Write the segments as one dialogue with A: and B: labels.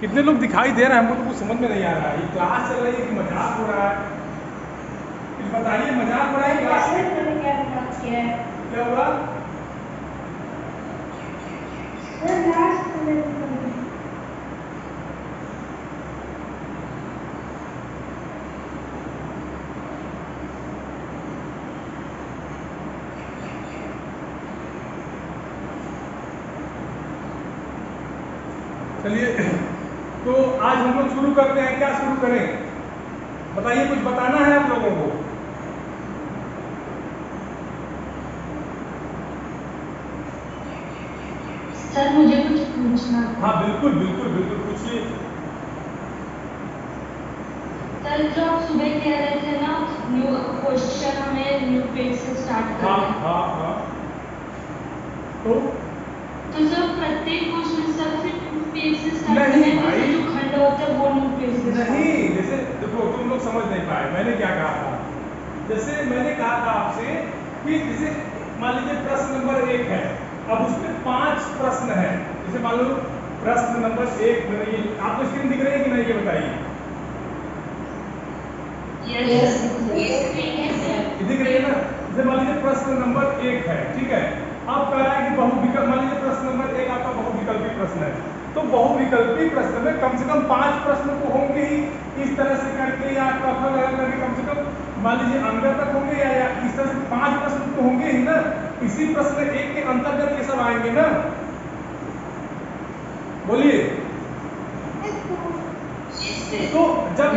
A: कितने लोग दिखाई दे रहे हैं? हमको तो कुछ समझ में नहीं आ रहा है। ये क्लास चल रही है कि मजाक हो रहा है? कुछ बताइए, मजाक हो रहा है क्लास में? क्या हुआ? चलिए, तो आज हम लोग शुरू करते हैं। क्या शुरू करें बताइए, कुछ बताना है आप लोगों को?
B: सर मुझे कुछ पूछना था।
A: हाँ बिल्कुल बिल्कुल बिल्कुल, पूछिए।
B: सर जो आप सुबह कह रहे थे ना, न्यू क्वेश्चन हमें न्यू पेज से स्टार्ट करना
A: हाँ
B: है।
A: हाँ हाँ। तो
B: सर प्रत्येक क्वेश्चन सर फिर न्यू पेज से स्टार्ट करना
A: नहीं
B: है,
A: भाई,
B: जैसे जो खंड होता है वो न्यू पेज से start
A: नहीं,
B: करना है।
A: जैसे देखो तुम लोग समझ नहीं पाए मैंने क्या कहा था। जैसे मैंने कहा था आपसे कि जैसे मान लीजिए प्रश्न नंबर 1 है, अब उसमें 5 प्रश्न है। जैसे मान लो प्रश्न नंबर 1, आपको स्क्रीन दिख रही है कि नहीं ये बताइए?
B: यस
A: दिख रही है ना? जैसे मान लीजिए प्रश्न नंबर 1 है, ठीक है। अब कह रहा है कि बहुविकल्प, मान लीजिए प्रश्न नंबर 1 आपका बहुविकल्पी प्रश्न है, तो बहुविकल्पी प्रश्न में कम से कम 5 प्रश्न तो होंगे ही। इस तरह से करके या टॉफल लगा करके कम से कम मान लीजिए अंदर तक होंगे, या इस तरह से 5 प्रश्न तो होंगे ही ना। इसी प्रश्न 1 के अंतर्गत ये सब आएंगे ना। बोलिए। तो जब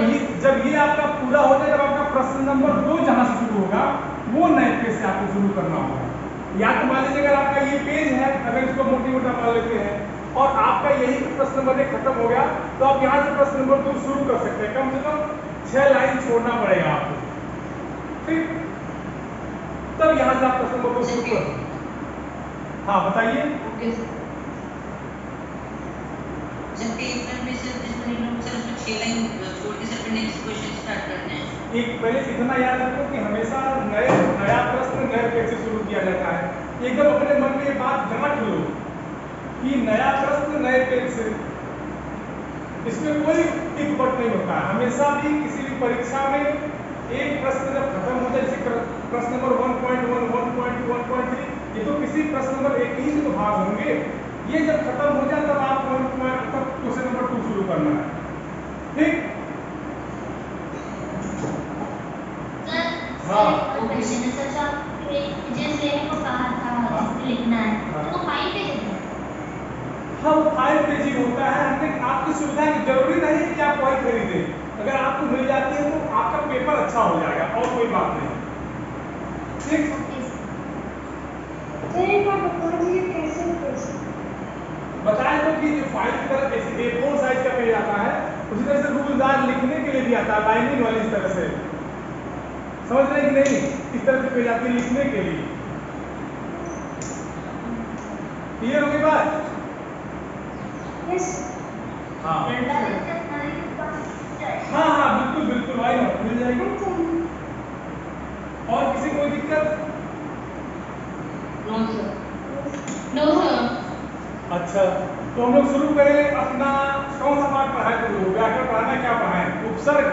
A: ये आपका पूरा हो जाए, जब आपका प्रश्न नंबर 2 जहां से शुरू होगा वो नए पेज से आपको शुरू करना होगा। या तो मान लीजिए अगर आपका ये पेज है, अगर इसको मोटी मोटा मान लेते हैं, और आपका यही प्रश्न नंबर 1 खत्म हो गया, तो आप यहाँ से प्रश्न नंबर 2 शुरू कर सकते हैं। कम से कम 6 लाइन छोड़ना पड़ेगा आपको, ठीक? तब यहाँ से आप प्रश्न नंबर 2 शुरू कर। हाँ बताइए।
C: जब पेपर में सिर्फ उसमें 6 लाइन छोड़ के सिर्फ नेक्स्ट क्वेश्चन स्टार्ट करना है।
A: एक पहले इतना याद रखो कि हमेशा नया प्रश्न नए पेज से शुरू किया जाता है। एकदम अपने मन में ये बात गांठ लो कि नया प्रश्न नए पेज से, इसमें कोई टिक बट नहीं होता है। हमेशा भी किसी भी परीक्षा में एक प्रश्न जब खत्म हो जाए, जैसे प्रश्न नंबर 1.1, 1.2, 1.3, ये तो किसी प्रश्न नंबर 1 ही से तो भाग होंगे। ये जब खत्म हो जाए तब आप क्वेश्चन नंबर 2 शुरू करना है, ठीक? हाँ
B: लिखना है
A: तो
B: 5 पेज
A: हाँ, वो 5 पेज ही होता है। हमने आपकी सुविधा की जरूरी नहीं है कि आप वही खरीदे। अगर आपको मिल जाती है तो आपका पेपर अच्छा हो जाएगा, और कोई बात नहीं, ठीक? बताएं तो कि जो फाइल की तरह A4 साइज का पेज आता है, उसी तरह से रूलदार लिखने के लिए भी आता है, लाइनिंग वाली। इस तरह से समझ रहे कि नहीं? इस तरह से पेज आती है लिखने के लिए। क्लियर हो गई बात? हाँ हाँ हाँ बिल्कुल बिल्कुल, भाई मिल जाएगी। और किसी को कोई दिक्कत?
B: No sir.
A: अच्छा, तो हम लोग शुरू करें अपना। कौन सा पाठ पढ़ाए? तो व्याकरण पढ़ाना, क्या पढ़ाएं? उपसर्ग।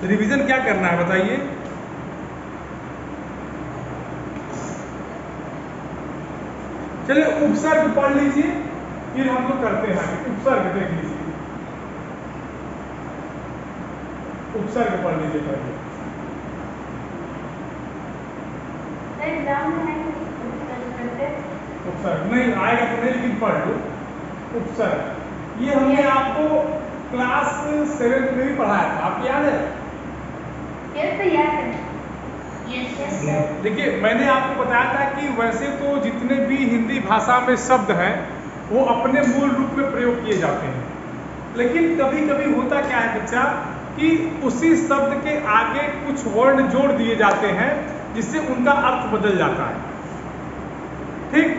A: रिवीजन क्या करना है बताइए? चलिए उपसर्ग पढ़ लीजिए, फिर हम लोग करते हैं। उपसर्ग देख लीजिए, उपसर्ग पढ़ लीजिए पहले। उपसर्ग नहीं आएगा तो नहीं, लेकिन पढ़ लो उपसर्ग। ये हमने आपको क्लास 7 में भी पढ़ाया था, आपको याद है? देखिए मैंने आपको बताया था कि वैसे तो जितने भी हिंदी भाषा में शब्द हैं वो अपने मूल रूप में प्रयोग किए जाते हैं, लेकिन कभी कभी होता क्या है बच्चा कि उसी शब्द के आगे कुछ वर्ण जोड़ दिए जाते हैं जिससे उनका अर्थ बदल जाता है, ठीक?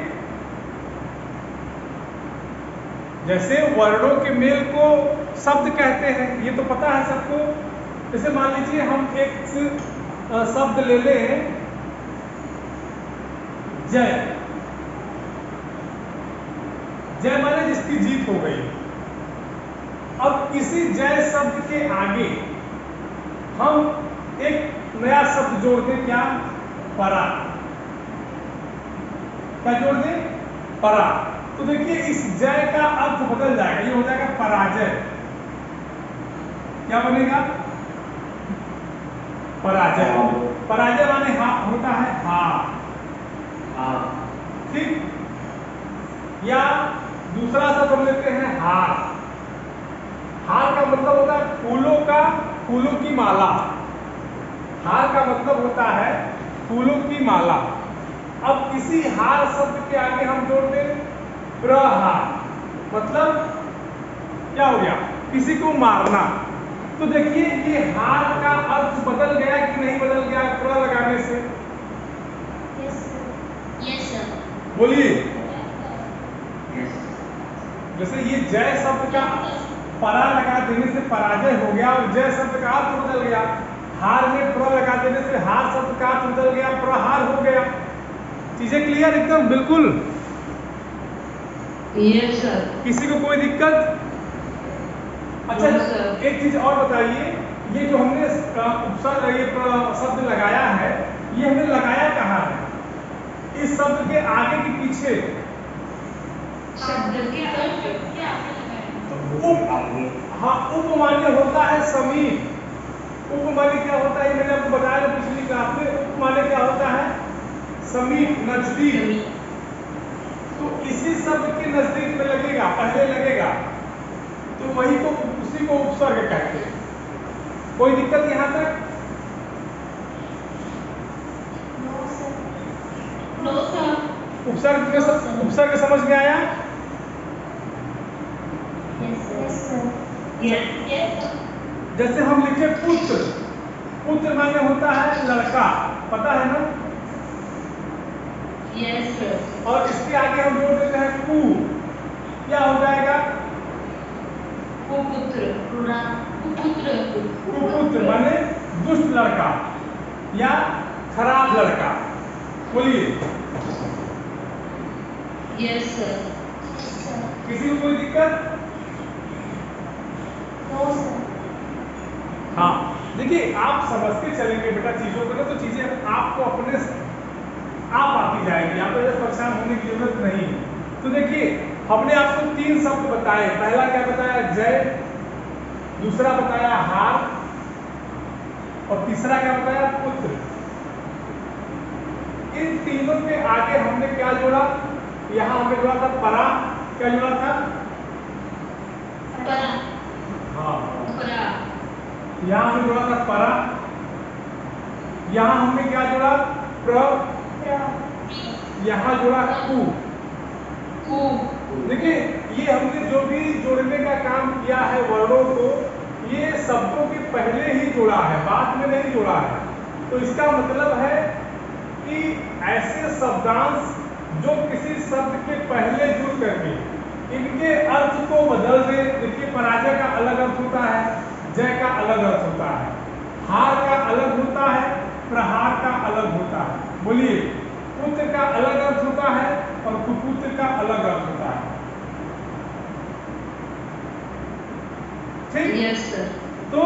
A: जैसे वर्णों के मेल को शब्द कहते हैं, ये तो पता है सबको। जैसे मान लीजिए हम एक शब्द ले लें जय। जय माने जिसकी जीत हो गई। अब इसी जय शब्द के आगे हम एक नया शब्द जोड़ दें, क्या? परा। क्या जोड़ दें? परा। तो देखिए इस जय का अर्थ बदल जाएगा, ये हो जाएगा पराजय। क्या बनेगा? पराजय। पराजय माने होता है हार। ठीक। या दूसरा शब्द हम लेते हैं हार। हार का मतलब होता है फूलों की माला। हार का मतलब होता है फूलों की माला। अब इसी हार शब्द के आगे हम जोड़ दें प्रहार, मतलब क्या हो गया? किसी को मारना। तो देखिए ये हार का अर्थ बदल गया कि नहीं बदल गया प्र लगाने से?
B: Yes sir.
A: बोलिए। जैसे ये जय शब्द का परा लगा देने से पराजय हो गया और जय शब्द का अर्थ बदल गया। हार में प्र लगा देने से हार शब्द का अर्थ बदल गया, प्रहार हो गया। चीजें क्लियर एकदम बिल्कुल?
C: Yes sir.
A: किसी को कोई दिक्कत? अच्छा एक चीज और बताइए, ये जो हमने उपसर्ग ये शब्द लगाया है, ये हमने लगाया कहाँ है? इस शब्द के आगे कि पीछे?
B: शब्द के आगे
A: हाँ, उपमान्य होता है समीप। उपमान्य क्या होता है मैंने आपको बताया था पिछली क्लास में। उपमान्य क्या होता है? समीप, नजदीक। तो इसी शब्द के नजदीक में लगेगा, पहले लगेगा, तो वही को उसी को उपसर्ग कहते हैं। कोई दिक्कत यहाँ तक?
B: No sir.
A: उपसर्ग समझ में आया?
B: Yes sir.
A: जैसे हम लिखे पुत्र। पुत्र माने होता है लड़का, पता है ना?
C: Yes sir.
A: और इसके आगे हम जोड़ देते हैं कु। क्या हो जाएगा?
C: कुपुत्र।
A: कुपुत्र माने दुष्ट लड़का या खराब लड़का। बोलिए।
C: Yes sir.
A: किसी को कोई दिक्कत?
B: No sir.
A: हाँ, देखिए आप समझते चलेंगे बेटा चीजों को ना, तो चीजें आपको अपने आप आती जाएगी, आपको परेशान होने की जरूरत नहीं है। तो देखिए हमने आपको 3 शब्द बताए। पहला क्या बताया? जय। दूसरा बताया हार। और तीसरा क्या बताया? पुत्र। इन तीनों के आगे हमने क्या जोड़ा? यहाँ हमने जोड़ा था परा। क्या जोड़ा था?
B: परा।
A: हाँ,
C: परा।
A: यहाँ हमने जोड़ा था परा। यहाँ हमने क्या जोड़ा? प्र। यहाँ जोड़ा कु। देखिए ये हमने जो भी जोड़ने का काम किया है वर्णों को, ये शब्दों के पहले ही जोड़ा है, बाद में नहीं जोड़ा है। तो इसका मतलब है कि ऐसे शब्दांश जो किसी शब्द के पहले जुड़ करके इनके अर्थ को बदल दे। देखिए पराजय का अलग अर्थ होता है, जय का अलग अर्थ होता है, हार का अलग होता है, प्रहार का अलग होता है। बोलिए। पुत्र का अलग अर्थ होता है और कुपुत्र का अलग अर्थ होता है। ठीक?
C: Yes sir.
A: तो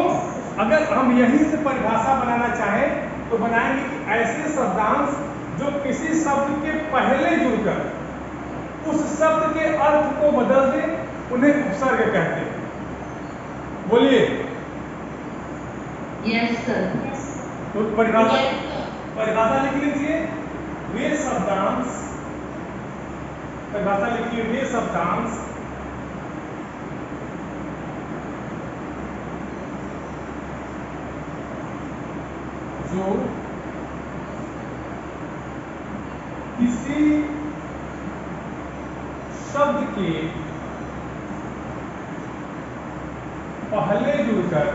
A: अगर हम यहीं से परिभाषा बनाना चाहें तो बनाएंगे कि ऐसे शब्दांश जो किसी शब्द के पहले जुड़कर उस शब्द के अर्थ को बदल दे, उन्हें उपसर्ग कहते हैं। बोलिए।
C: Yes sir.
A: तो परिभाषा लिख लीजिए। वे शब्दांश, परिभाषा लिखिए, वे शब्दांश जो किसी शब्द के पहले जुड़कर,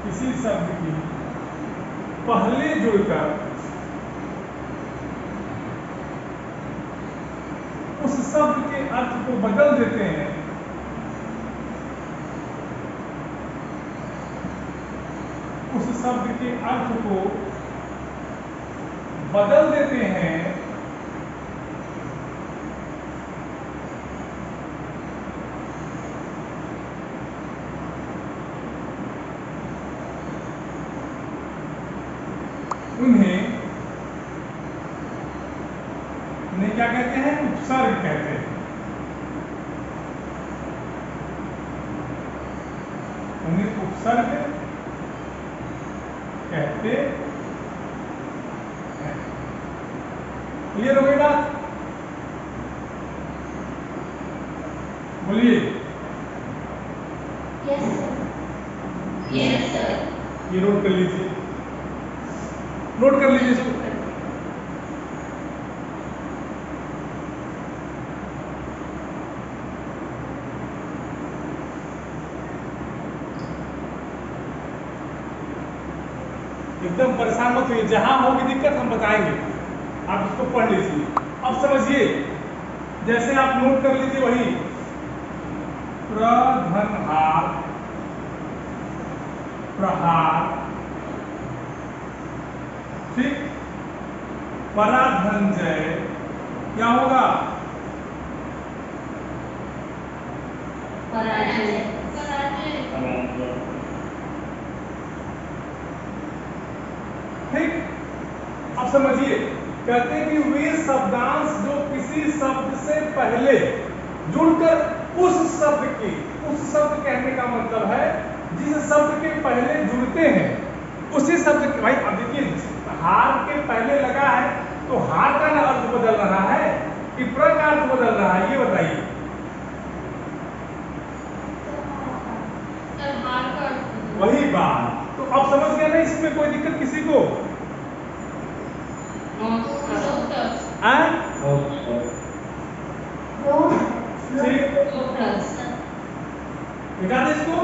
A: किसी शब्द के पहले जुड़कर उस शब्द के अर्थ को बदल देते हैं, शब्द के अर्थ को बदल देते हैं उन्हें क्या कहते हैं? उपसर्ग कहते हैं। उन्हें उपसर्ग कहते हैं। क्लियर हो गई बात? बोलिए।
B: Yes sir.
C: Yes sir.
A: ये नोट कर लीजिए, नोट कर लीजिए इसको। एकदम परेशान मत होइए, जहां होगी दिक्कत हम बताएंगे, आप इसको पढ़ लीजिए। अब समझिए, जैसे आप नोट कर लीजिए वही प्रधनहार, प्रहार, ठीक, पराधनजय, क्या होगा?
B: पराजय।
A: ठीक। अब समझिए, कहते हैं कि वे शब्दांश जो किसी शब्द से पहले जुड़कर उस शब्द कहने का मतलब है जिस शब्द के पहले जुड़ते हैं उसी शब्द के। भाई अब देखिए, हार के पहले लगा है तो हार का ना अर्थ बदल रहा है कि प्र का अर्थ बदल रहा है, ये बताइए। वही बात। तो अब समझ गया ना, इसमें कोई दिक्कत किसी को? मिटा दे इसको।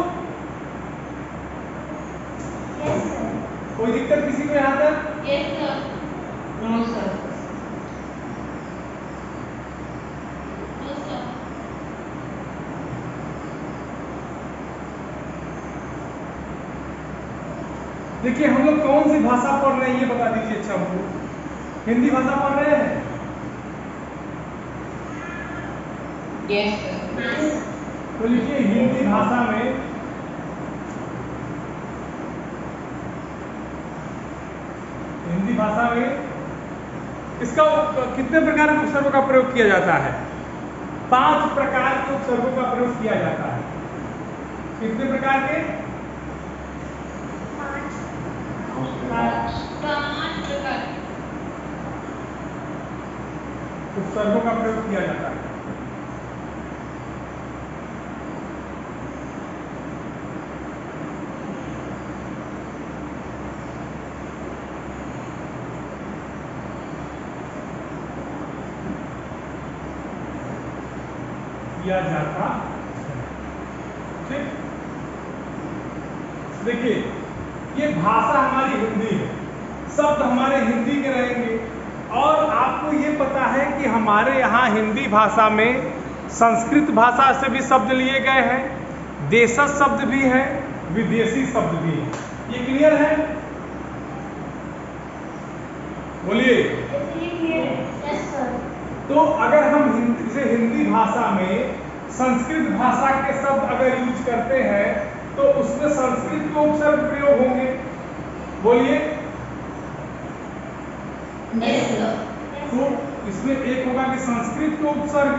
A: कोई दिक्कत किसी को यहाँ तक?
B: Yes sir. No sir. No sir.
A: देखिए, हम लोग कौन सी भाषा पढ़ रहे हैं ये बता दीजिए। अच्छा, हमको हिंदी भाषा पढ़ रहे हैं?
B: Yes sir.
A: तो लिखिए, हिंदी भाषा में इसका कितने प्रकार के उपसर्गों का प्रयोग किया जाता है? 5 प्रकार के उपसर्गों का प्रयोग किया जाता है। कितने प्रकार के?
B: 5 प्रकार
A: उपसर्गों का प्रयोग किया जाता है। किया जाता है। ठीक, देखिए, ये भाषा हमारी हिंदी है, शब्द हमारे हिंदी के रहेंगे। और आपको ये पता है कि हमारे यहाँ हिंदी भाषा में संस्कृत भाषा से भी शब्द लिए गए हैं, देशज शब्द भी है, विदेशी शब्द भी है। ये क्लियर है? बोलिए।
B: Yes sir.
A: तो अगर हम हिंदी भाषा में संस्कृत भाषा के शब्द अगर यूज करते हैं तो उसमें संस्कृत के उपसर्ग प्रयोग होंगे। बोलिए।
B: Yes sir.
A: तो इसमें एक होगा कि संस्कृत के उपसर्ग।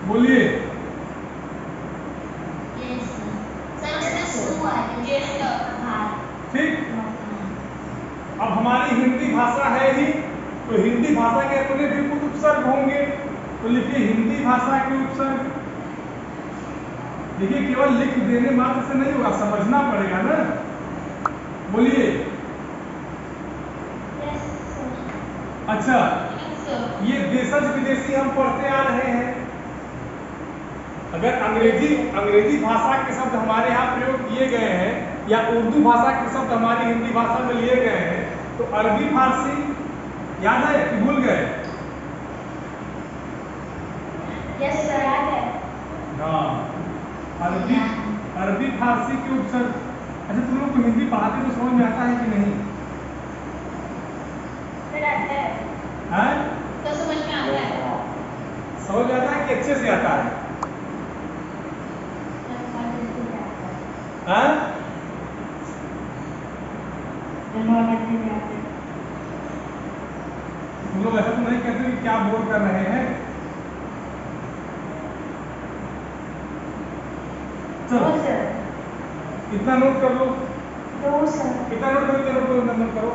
A: बोलिए।
B: Yes sir.
A: ठीक, अब हमारी हिंदी भाषा है ही, तो हिंदी भाषा के अपने भी कुछ उपसर्ग होंगे। तो लिखिए, हिंदी भाषा के उपसर्ग। देखिए, केवल लिख देने मात्र से नहीं होगा, समझना पड़ेगा ना। बोलिए। अच्छा, ये देशज विदेशी हम पढ़ते आ रहे हैं। अगर अंग्रेजी भाषा के शब्द हमारे यहाँ प्रयोग किए गए हैं या उर्दू भाषा के शब्द हमारी हिंदी भाषा में लिए गए हैं, तो अरबी फारसी याद है कि भूल गए?
B: यस सर, याद है।
A: हाँ, अरबी फारसी के उपसर्ग। अच्छा, तुम लोग को हिंदी पढ़ाते तो समझ में आता है कि नहीं? हैं?
B: तो समझ में आता है।
A: समझ में आता है कि अच्छे से आता है? हैं? तुम लोग ऐसा तो नहीं कहते कि क्या बोल कर रहे हैं? चलो इतना नोट कर लो। कितना नोट करो, इतना नोट करो।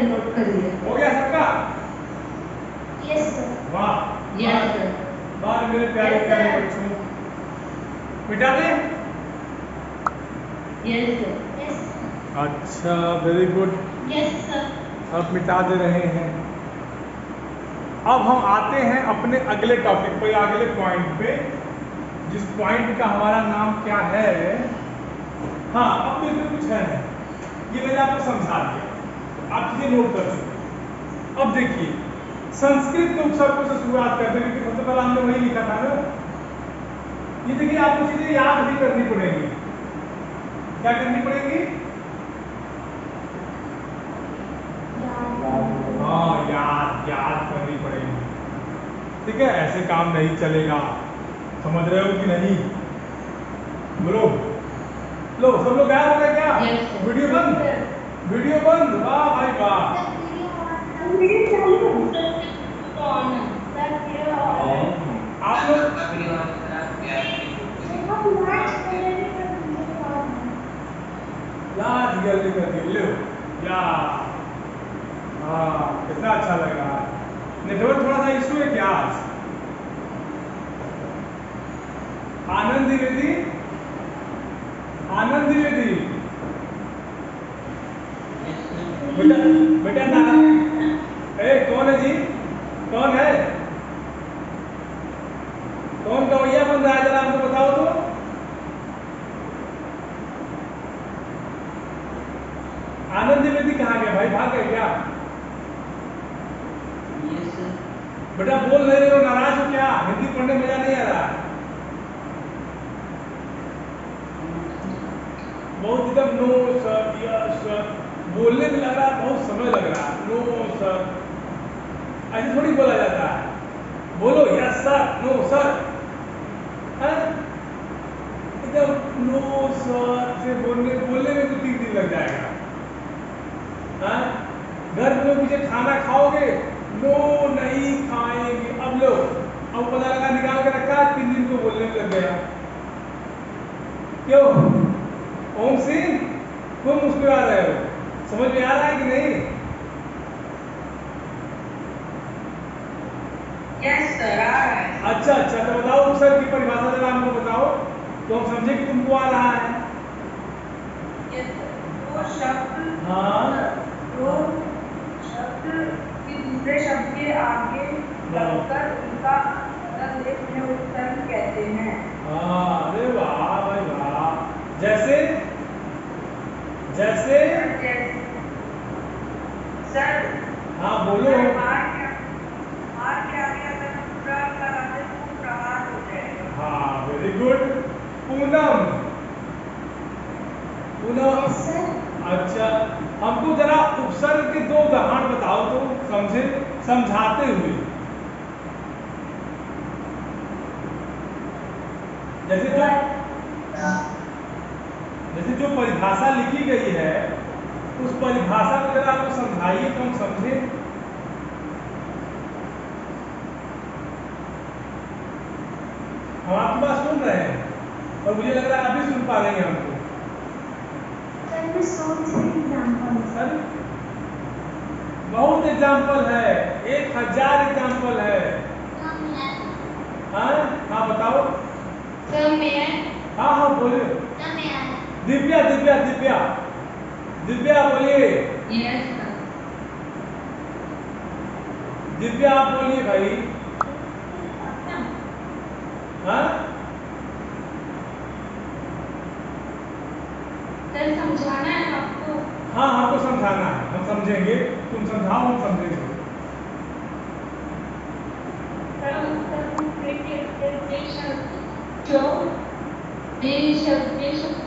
B: नोट करिए।
A: हो गया सबका?
B: Yes sir.
A: वाह
C: यस सर।
A: वाह मेरे प्यारे
B: Yes,
A: प्यारे
B: sir.
A: बच्चों, मिटा दें?
C: Yes sir.
B: यस
A: अच्छा, वेरी गुड।
B: Yes sir.
A: अब मिटा दे रहे हैं। अब हम आते हैं अपने अगले टॉपिक पे, अगले पॉइंट पे, जिस पॉइंट का हमारा नाम क्या है। हाँ, अब इसमें कुछ है नहीं, ये मैंने आपको समझा दिया, आप चीजें नोट कर चुके। अब देखिए, संस्कृत के उपसर्गों से शुरुआत करते हैं, क्योंकि सबसे पहले हमने वही लिखा था ना। ये देखिए, आपको चीजें याद भी करनी पड़ेंगी। क्या करनी पड़ेगी? हाँ, याद करनी पड़ेगी। ठीक है, ऐसे काम नहीं चलेगा। समझ रहे हो कि नहीं? बोलो। लो, सब लोग गायब हो गए क्या?
C: Yes, sir.
A: वीडियो बंद। वीडियो बंद। वाह भाई वाह। आप लोग लास्ट गैलरी कर दिए। लो या, हाँ, कितना अच्छा लग रहा है। नेटवर्क थोड़ा सा इशू है क्या आज? आनंद द्विवेदी, आनंद द्विवेदी, बेटा बेटा नाना, कौन है जी? कौन है? कौन गवैया बन रहा है, जरा हमको बताओ तो। आनंद द्विवेदी कहाँ गया भाई? भाग गए क्या?
C: Yes sir.
A: बेटा बोल नहीं रहे हो, नाराज हो क्या? हिंदी पढ़ने में मजा नहीं आ रहा? बहुत एकदम नो सर, यस सर, बोलने में लग रहा है बहुत समय लग रहा है। नो सर, ऐसे थोड़ी बोला जाता है। बोलो यस सर, नो सर। एकदम नो सर से बोलने में तो 3 दिन लग जाएगा। घर में मुझे खाना खाओगे? नो नहीं खाएंगे। अब लो, अब पता लगा निकाल के रखा, 3 दिन को बोलने में लग गया। क्यों ओम सिंह, क्यों मुस्कुरा रहे हो? समझ में आ रहा है कि नहीं?
C: यस सर, आ रहा है।
A: अच्छा अच्छा, तो बताओ उपसर्ग की परिभाषा जरा हमको बताओ, तो हम समझे कि तुमको आ रहा है।
C: Yes sir. वो शब्द,
A: हाँ,
C: वो शब्द कि दूसरे शब्द के आगे लगकर उनका बदल देने उपसर्ग कहते हैं।
A: हाँ, अरे वाह भाई वाह। जैसे जैसे
C: सर,
A: हाँ बोलो।
C: मार के आगे अगर पूरा लगा दे तो प्रहार हो जाएगा।
A: हाँ, वेरी गुड। पूनम, पूनम, अच्छा, हमको जरा उपसर्ग के 2 उदाहरण बताओ तो, समझे, समझाते हुए। जैसे जो परिभाषा लिखी गई है, उस परिभाषा को जरा आपको समझाइए तो हम समझे। हम आपकी बात सुन रहे हैं और मुझे लग रहा है आप भी सुन पा रहे हैं हमको। सर, बहुत एग्जाम्पल है, 1000 एग्जाम्पल है। हाँ हाँ, बताओ। हाँ हाँ, बोलिए। दिव्या दिव्या दिव्या दिव्या बोलिए।
C: Yes sir.
A: दिव्या आप बोलिए भाई। हाँ,
B: सर समझाना है आपको।
A: हाँ हमको समझाना है, हम समझेंगे। तुम समझाओ, हम समझेंगे।
B: जो भी शब्द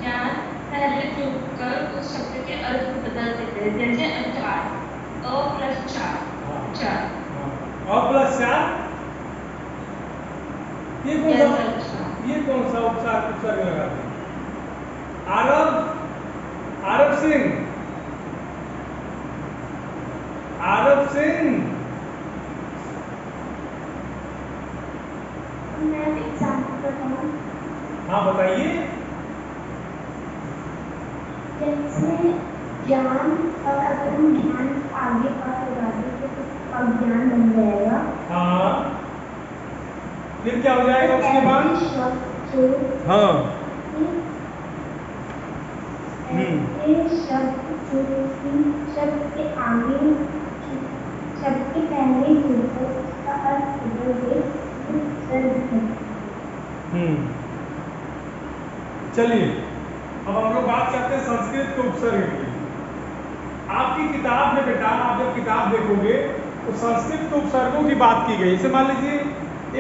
B: ज्ञान पहले चुन कर उस शब्द के अर्थ को बदल देते हैं, जैसे अचार, अ प्लस चार, चार,
A: अ प्लस चार, ये कौन
B: Yes,
A: सा
B: अच्छा।
A: ये कौन सा उपसर्ग लगाते हैं? आरब, आरब सिंह, आरब सिंह।
D: मैं एग्जाम्पल बताऊं,
A: हाँ बताइए।
D: जैसे ज्ञान, और अगर हम ज्ञान आगे पास लगा दें तो अज्ञान बन जाएगा।
A: हाँ, फिर क्या हो जाएगा उसके बाद?
D: ऐसे शब्द जो
A: हाँ,
D: ऐसे शब्द जो कि शब्द के आगे, शब्द के पहले जुड़कर उसका अर्थ बदल दे, वो उपसर्ग है।
A: चलिए अब हम लोग बात करते हैं संस्कृत के उपसर्ग की। आपकी किताब में बेटा, आप जब किताब देखोगे तो संस्कृत के उपसर्गों की बात की गई। जैसे मान लीजिए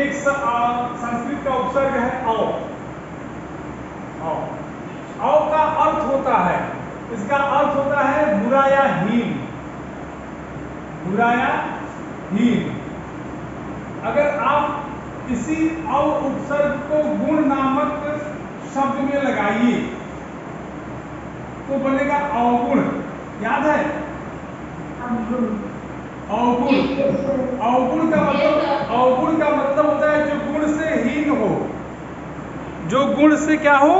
A: एक संस्कृत का उपसर्ग है औ। औ का अर्थ होता है, इसका अर्थ होता है बुरा या हीन, बुरा या हीन। अगर आप इसी औ उपसर्ग को गुण नामक शब्द में लगाइए तो बनेगा अवगुण। याद है? अवगुण, अवगुण का मतलब, अवगुण का मतलब होता है जो गुण से हीन हो, जो गुण से क्या हो?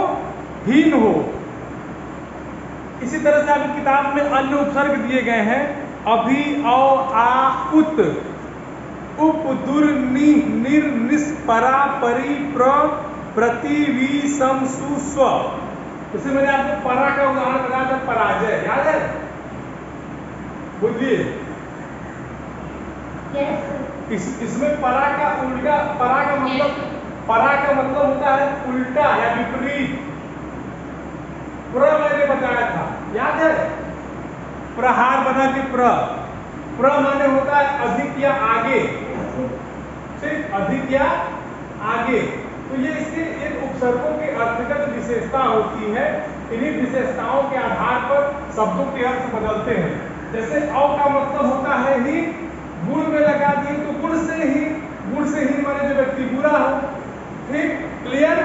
A: हीन हो। इसी तरह से आपकी किताब में अन्य उपसर्ग दिए गए हैं, अभि, औ, आ, उत, उप, दुर, नि, निर, निस, परा, परि, प्र, प्रति, वि, सम, सु, स्व। जैसे मैंने आपको परा का उदाहरण बताया था, पराजय, याद है? बोलिए। इसमें परा का उल्टा, परा का मतलब होता है उल्टा या विपरीत। प्र मैंने बताया था, याद है? प्रहार बना के प्र माने होता है अधिक या आगे, ठीक, अधिक या आगे। तो ये इसके एक उपसर्गों के अर्थगत विशेषता होती है। इन्हीं विशेषताओं के आधार पर शब्दों के अर्थ बदलते हैं। जैसे औ का मतलब होता है ही, गुण में लगा दिए तो गुण से ही माने जो व्यक्ति बुरा हो। ठीक, क्लियर?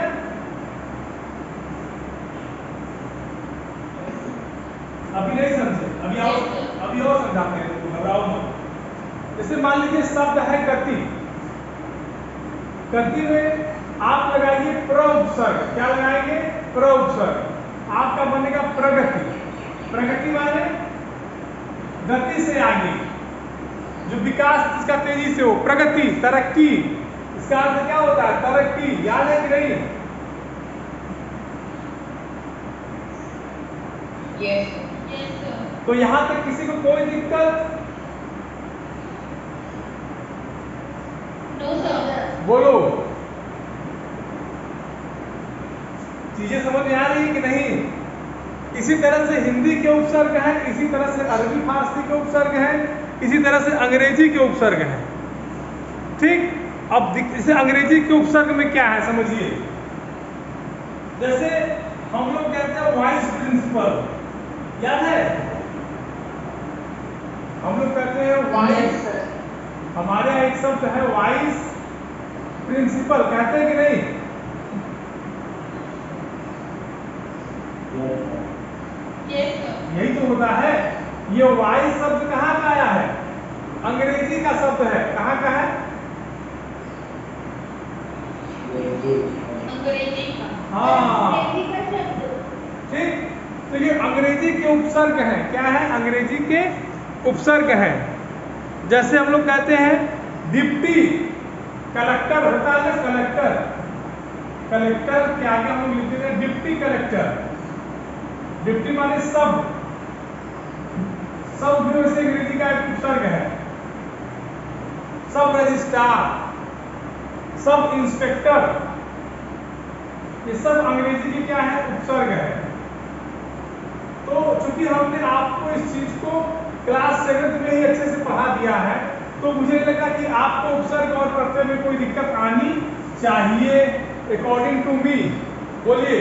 A: अभी नहीं समझे? अभी और समझाते हैं, तो घबराओ मत। जैसे मान लीजिए शब्द है गति, गति में आप लगाइए प्र उपसर्ग। क्या लगाएंगे? प्र उपसर्ग। आपका बनेगा प्रगति। प्रगति माने गति से आगे, जो विकास जिसका तेजी से हो, प्रगति, तरक्की। इसका अर्थ क्या होता है? तरक्की। याद है कि नहीं? तो यहां तक किसी को कोई दिक्कत?
B: No sir.
A: बोलो, चीजें समझ में आ रही है कि नहीं? इसी तरह से हिंदी के उपसर्ग हैं, इसी तरह से अरबी फारसी के उपसर्ग हैं, इसी तरह से अंग्रेजी के उपसर्ग हैं। ठीक, अब इसे अंग्रेजी के उपसर्ग में क्या है समझिए। जैसे हम लोग कहते हैं वाइस प्रिंसिपल, याद है? हम लोग कहते हैं वाइस, हमारे यहाँ एक शब्द है वाइस प्रिंसिपल, कहते हैं कि नहीं? यही तो होता है। ये वाइस शब्द कहाँ का आया है? अंग्रेजी का शब्द है। कहाँ का है?
B: अंग्रेजी का।
A: हाँ, ठीक। तो ये अंग्रेजी के उपसर्ग हैं। क्या है? अंग्रेजी के उपसर्ग हैं। जैसे हम लोग कहते हैं डिप्टी, कलेक्टर होता है ना, कलेक्टर, कलेक्टर के आगे हम लिखते हैं डिप्टी कलेक्टर। डिप्टी माने सब भी वैसे अंग्रेजी का एक उपसर्ग है। सब रजिस्ट्रार, सब इंस्पेक्टर, ये सब अंग्रेजी की क्या है? उपसर्ग है। तो चूंकि हमने आपको इस चीज को क्लास 7 में ही अच्छे से पढ़ा दिया है, तो मुझे लगा कि आपको उपसर्ग और प्रत्यय में कोई दिक्कत आनी चाहिए अकॉर्डिंग टू मी, बोलिए।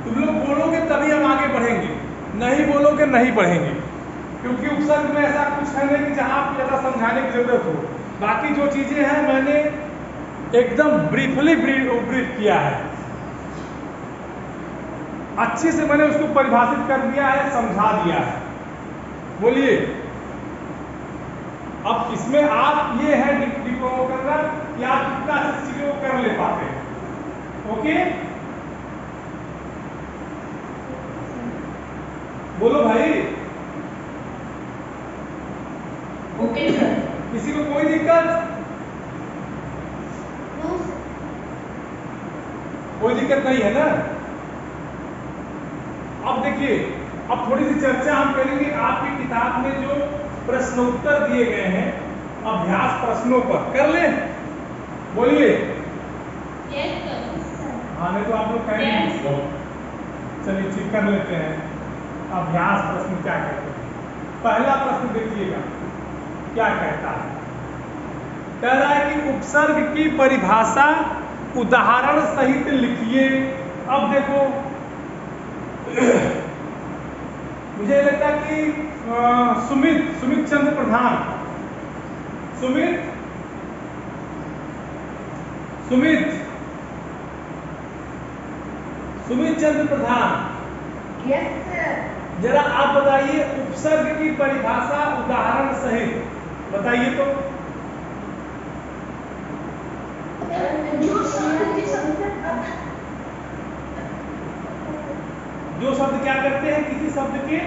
A: तुम लोग बोलोगे तभी हम आगे बढ़ेंगे, नहीं बोलोगे नहीं बढ़ेंगे, क्योंकि उपसर्ग में ऐसा कुछ है नहीं कि जहां आपको ज़्यादा समझाने की जरूरत हो। बाकी जो चीजें हैं मैंने एकदम ब्रीफली ब्रीफ किया है, अच्छे से मैंने उसको परिभाषित कर दिया है, समझा दिया है। बोलिए। अब इसमें आप ये है डिप्लोमा करना कि आप कितना अच्छी चीजों को कर ले पाते हैं। ओके, बोलो भाई।
B: Okay sir.
A: किसी को कोई दिक्कत? कोई दिक्कत नहीं है ना? अब देखिए, अब थोड़ी सी चर्चा हम करेंगे आपकी किताब में जो प्रश्नोत्तर दिए गए हैं अभ्यास प्रश्नों पर, कर लें? बोलिए।
B: Yes sir.
A: हाँ, नहीं तो आप लोग कहेंगे। चलिए ठीक, कर लेते हैं। अभ्यास प्रश्न क्या कहते हैं? पहला प्रश्न देखिएगा क्या कहता है। कह रहा है कि उपसर्ग की परिभाषा उदाहरण सहित लिखिए। अब देखो मुझे लगता है कि सुमित चंद्र प्रधान, सुमित चंद्र प्रधान,
C: यस सर।
A: जरा आप बताइए उपसर्ग की परिभाषा उदाहरण सहित बताइए तो। जो शब्द क्या करते हैं किसी शब्द के,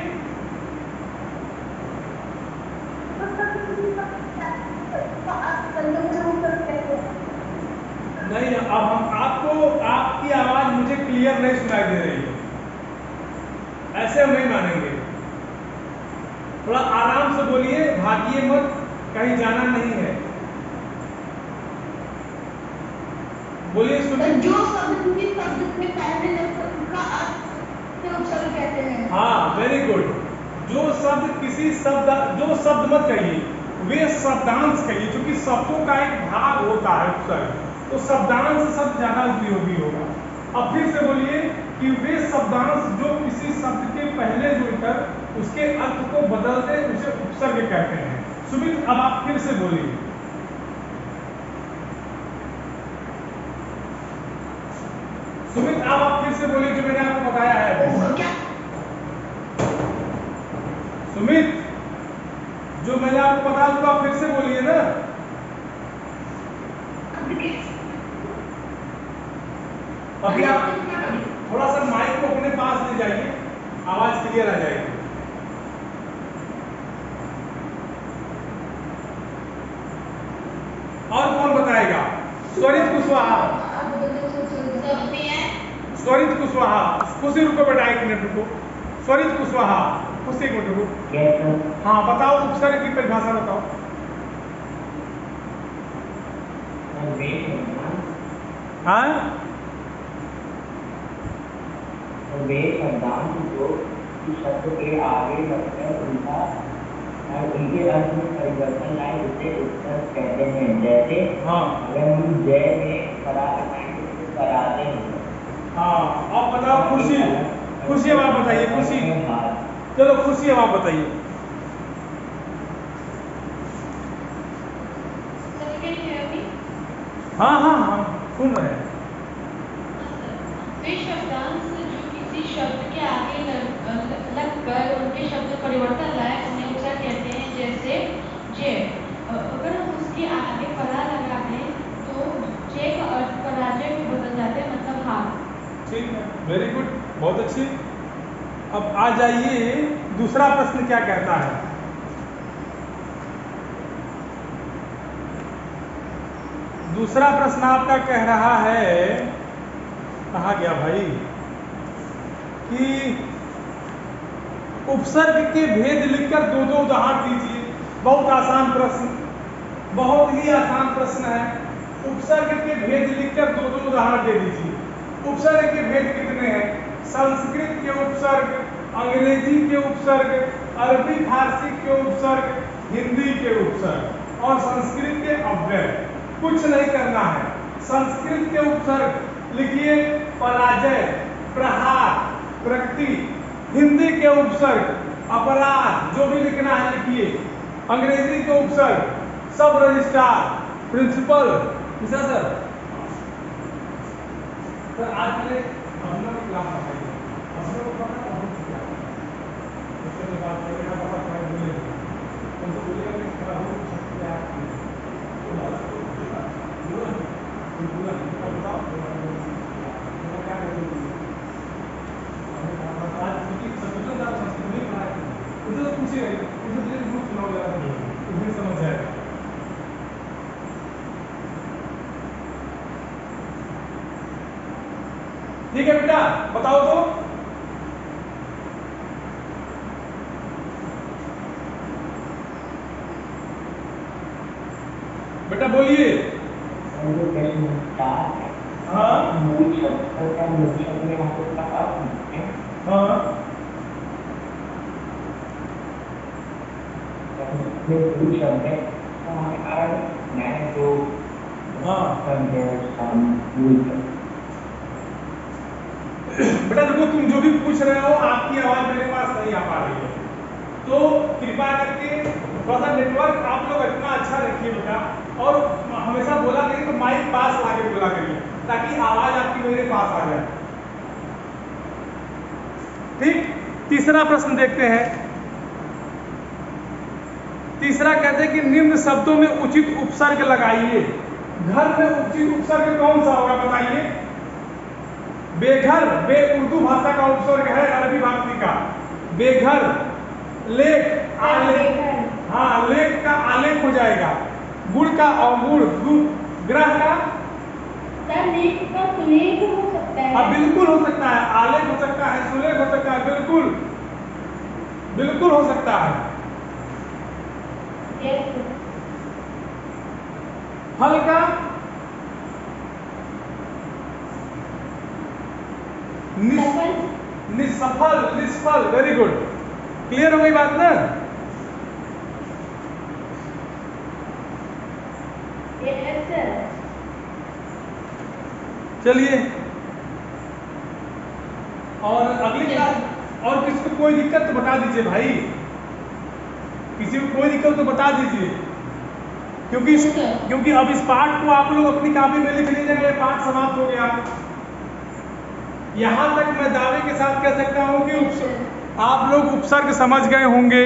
A: नहीं, अब हम आपको, आपकी आवाज मुझे क्लियर नहीं सुनाई दे रही है, ऐसे हम नहीं मानेंगे। थोड़ा आराम से बोलिए, भागिए मत, कहीं जाना नहीं है। बोलिए।
C: जो शब्द में पहले का अर्थ उपसर्ग कहते हैं।
A: हाँ, वेरी गुड। जो शब्द किसी शब्द, जो शब्द मत कहिए, वे शब्दांश कहिए, क्योंकि शब्दों का एक भाग होता है उपसर्ग, तो शब्दांश शब्द ज्यादा उपयोगी होगा। अब फिर से बोलिए कि वे शब्दांश जो किसी शब्द के पहले जुड़कर उसके अर्थ को बदलते उसे उपसर्ग कहते हैं। सुमित, अब आप फिर से बोलिए। सुमित, अब आप फिर से बोलिए जो मैंने आपको बताया है। सुमित, जो मैंने आपको बताया तो आप फिर से बोलिए ना। अभी आप थोड़ा सा माइक को अपने पास ले जाइए, आवाज क्लियर आ जाएगी। और कौन बताएगा? स्वरित कुशवाहा, स्वरित कुशवाहा। खुशी रुको बेटा, एक मिनट रुको। स्वरित कुशवाहा, खुशी, एक मिनट रुको। हाँ बताओ, उपसर्ग की परिभाषा बताओ। हाँ,
E: वे शब्दांश जो शब्द के आगे लगकर उनका और उनके अर्थ में परिवर्तन लाए उसे उपसर्ग कहते हैं। जैसे अगर हम जय में परा लगाएंगे तो पराते हैं।
A: हाँ, अब बताओ खुशी, खुशी अब आप बताइए। खुशी, चलो खुशी अब आप बताइए। हाँ हाँ हाँ, सुन रहे हैं।
B: वे शब्दांश जो किसी शब्द के आगे लगकर उनके शब्द परिवर्तन लाए उन्हें उपसर्ग कहते हैं। जैसे जय, अगर हम उसके आगे परा लगा दें तो जय का अर्थ पराजय में बदल जाते हैं, मतलब हार।
A: ठीक है, वेरी गुड, बहुत अच्छी। अब आ जाइए, दूसरा प्रश्न क्या कहता है। दूसरा प्रश्न आपका कह रहा है, कहा गया भाई, कि उपसर्ग के भेद लिखकर दो दो उदाहरण दीजिए। बहुत आसान प्रश्न, बहुत ही आसान प्रश्न है। उपसर्ग के भेद लिखकर दो दो उदाहरण दे दीजिए। उपसर्ग के भेद कितने हैं? संस्कृत के उपसर्ग, अंग्रेजी के उपसर्ग, अरबी फारसी के उपसर्ग, हिंदी के उपसर्ग। और संस्कृत के अव्यय। कुछ नहीं करना है। संस्कृत के उपसर्ग लिखिए पराजय, प्रहार, प्रकृति। हिंदी के उपसर्ग अपराध, जो भी लिखना है लिखिए। अंग्रेजी के उपसर्ग सब रजिस्ट्रार, प्रिंसिपल। सर आज मैंने अपना क्लास बताइए, अपने को पता है उसके बाद मेरा पता है बोले उनको बोलेगा कि खड़ा हो सकते हैं आप पूरा बताओ क्या करेंगे। आज क्योंकि संस्कृत आप संस्कृत नहीं पढ़ाए उसे तो पूछिएगा, उसे धीरे ग्रुप सुनाओ जरा, उसे समझ जाएगा। ठीक है बेटा, बताओ तो। बेटा बोलिए। हाँ
E: मूल शब्द में हमको क्या अर्थ है?
A: हाँ
E: मूल शब्द है तो हमें अर्थ मैं जो
A: बेटा देखो, तुम जो भी पूछ रहे हो आपकी आवाज मेरे पास नहीं आ पा रही है, तो कृपया करके थोड़ा सा नेटवर्क आप लोग इतना अच्छा रखिए बेटा, और हमेशा बोला करिए तो माइक पास लाके बोला करिए ताकि आवाज आपकी मेरे पास आ जाए। ठीक, तीसरा प्रश्न देखते हैं। तीसरा कहते हैं कि निम्न शब्दों में उचित उपसर्ग लगाइए। घर में उचित उपसर्ग कौन सा होगा बताइए। बेघर, बे उर्दू भाषा का उपसर्ग है, अरबी भाषी का। बेघर, लेख, आलेख, हाँ लेख का आलेख हो जाएगा। गुड़ का अवगुड़, ग्रह का
D: लेख का सुलेख हो सकता है।
A: हाँ बिल्कुल हो सकता है, आलेख हो सकता है, सुलेख हो सकता है, बिल्कुल बिल्कुल हो सकता है। फल का निसफल, निष्फल, वेरी गुड। क्लियर हो गई बात ना। चलिए और अगली क्लास, और किसी को कोई दिक्कत तो बता दीजिए भाई, किसी को कोई दिक्कत तो बता दीजिए, क्योंकि अब इस पाठ को आप लोग अपनी कॉपी में लिख लीजिएगा। ये पाठ समाप्त हो गया। यहां तक मैं दावे के साथ कह सकता हूं कि आप लोग उपसर्ग समझ गए होंगे।